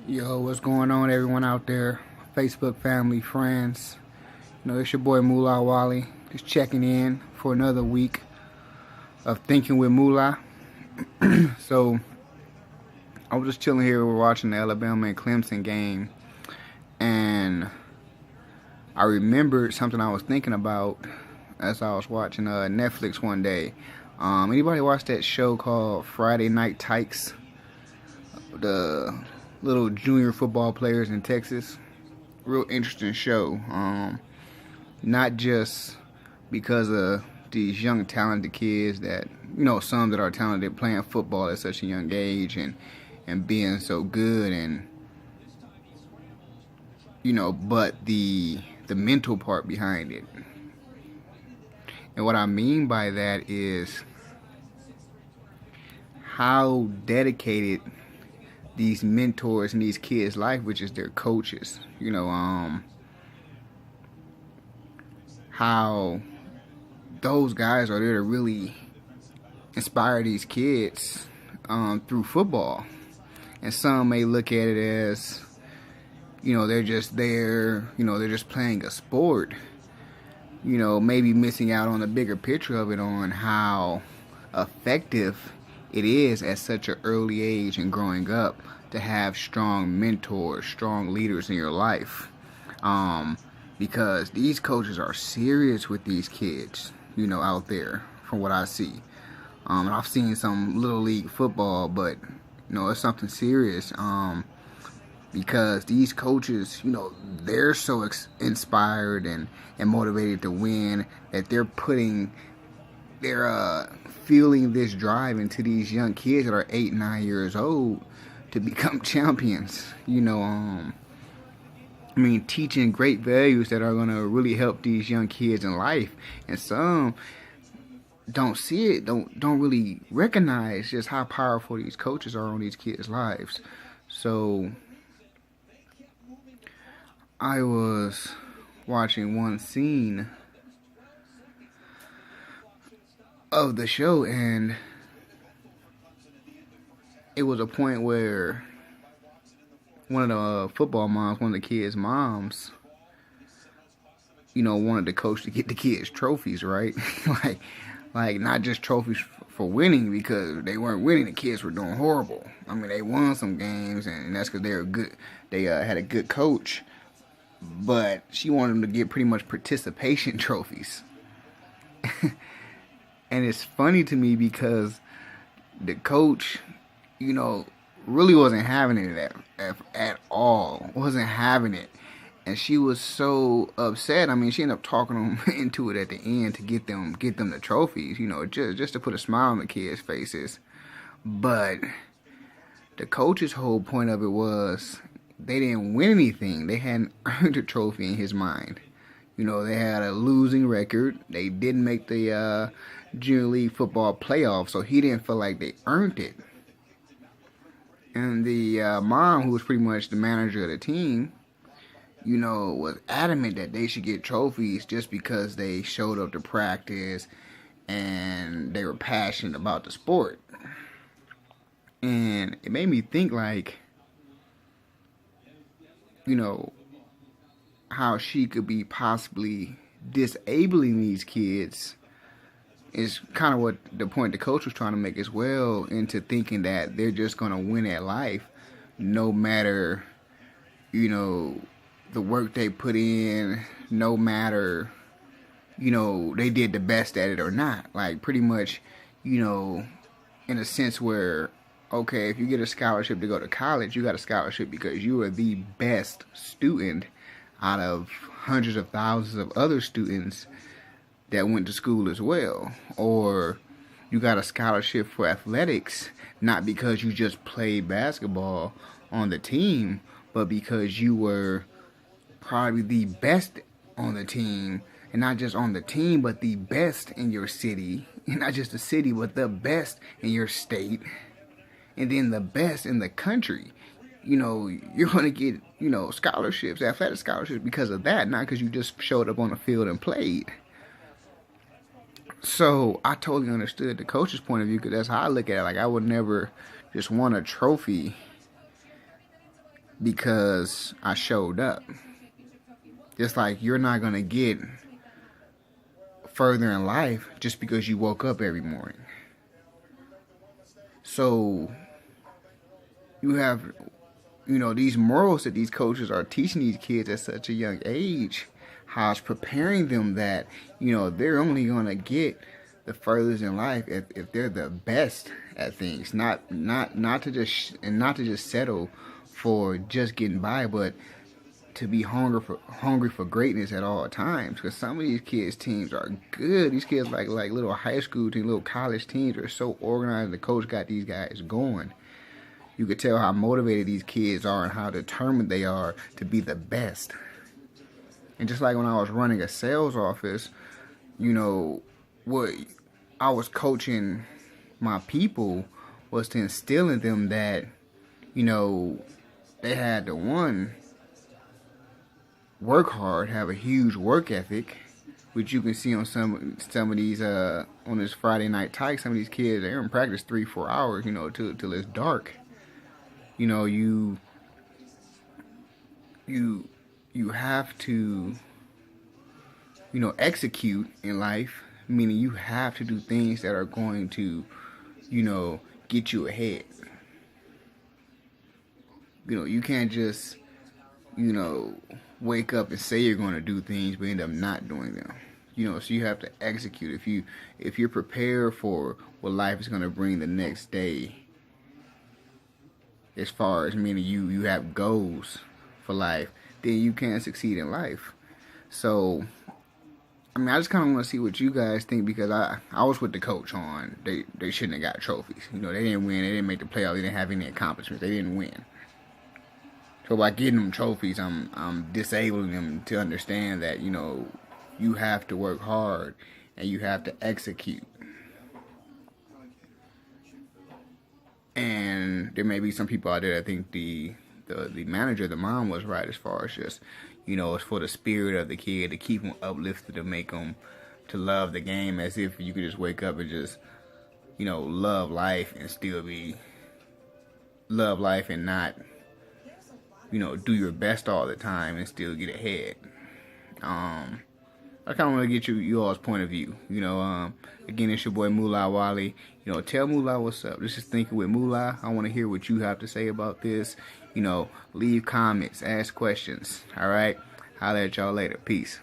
Yo, what's going on, everyone out there? Facebook family, friends. It's your boy Mula Wally. Just checking in for another week of Thinking with Mula. So, I was just chilling here. We're watching the Alabama and Clemson game. And I remembered something I was thinking about as I was watching Netflix one day. Anybody watch that show called Friday Night Tykes? The little junior football players in Texas. Real interesting show. Not just because of these young talented kids that, some that are talented playing football at such a young age and being so good, and but the mental part behind it. And what I mean by that is how dedicated these mentors in these kids' life, which is their coaches, how those guys are there to really inspire these kids through football. And some may look at it as, they're just there, they're just playing a sport, maybe missing out on the bigger picture of it, on how effective it is at such an early age and growing up to have strong mentors, strong leaders in your life. Because these coaches are serious with these kids, out there, from what I see. And I've seen some little league football, but, it's something serious. Because these coaches, they're so inspired and motivated to win that they're feeling this drive into these young kids that are 8, 9 years old to become champions. Teaching great values that are going to really help these young kids in life. And some don't see it, don't really recognize just how powerful these coaches are on these kids' lives. So I was watching one scene of the show, and it was a point where one of the football moms, one of the kids' moms, wanted the coach to get the kids trophies, right? like not just trophies for winning, because they weren't winning. The kids were doing horrible. They won some games, and that's because they were good. They had a good coach, but she wanted them to get pretty much participation trophies. And it's funny to me because the coach, really wasn't having it at all. Wasn't having it. And she was so upset. She ended up talking them into it at the end to get them the trophies, just to put a smile on the kids' faces. But the coach's whole point of it was they didn't win anything. They hadn't earned a trophy in his mind. They had a losing record. They didn't make the junior league football playoffs, so he didn't feel like they earned it. And the mom, who was pretty much the manager of the team, was adamant that they should get trophies just because they showed up to practice and they were passionate about the sport. And it made me think, how she could be possibly disabling these kids is kind of what the point the coach was trying to make as well, into thinking that they're just going to win at life no matter, the work they put in, no matter, they did the best at it or not. Pretty much, in a sense where, okay, if you get a scholarship to go to college, you got a scholarship because you are the best student out of hundreds of thousands of other students that went to school as well. Or you got a scholarship for athletics, not because you just played basketball on the team, but because you were probably the best on the team. And not just on the team, but the best in your city. And not just the city, but the best in your state. And then the best in the country. You're going to get, scholarships, athletic scholarships, because of that, not because you just showed up on the field and played. So I totally understood the coach's point of view, because that's how I look at it. I would never just want a trophy because I showed up. Just like you're not going to get further in life just because you woke up every morning. So you have, these morals that these coaches are teaching these kids at such a young age, how it's preparing them that, they're only going to get the furthest in life if they're the best at things, not to just settle for just getting by, but to be hungry for greatness at all times. Because some of these kids' teams are good. These kids like little high school teams, little college teams are so organized. The coach got these guys going. You could tell how motivated these kids are and how determined they are to be the best. And just like when I was running a sales office, what I was coaching my people was to instill in them that, they had to work hard, have a huge work ethic, which you can see on some of these on this Friday night type. Some of these kids, they're in practice 3-4 hours, till it's dark. You have to execute in life, meaning you have to do things that are going to get you ahead. You can't just wake up and say you're going to do things but end up not doing them. So you have to execute. If you're prepared for what life is going to bring the next day, as far as meaning you have goals for life, then you can succeed in life. So I just kind of want to see what you guys think, because I was with the coach on they shouldn't have got trophies. They didn't win, they didn't make the playoffs, they didn't have any accomplishments, they didn't win. So by getting them trophies, I'm disabling them to understand that, you have to work hard and you have to execute. And there may be some people out there that think the manager, the mom, was right as far as just, it's for the spirit of the kid, to keep them uplifted, to make them to love the game, as if you could just wake up and just, love life and still love life and not, do your best all the time and still get ahead. I kind of want to get you all's point of view. Again, it's your boy Mula Wally. Tell Mula what's up. This is Thinking with Mula. I want to hear what you have to say about this. Leave comments, ask questions. All right. Holla at y'all later. Peace.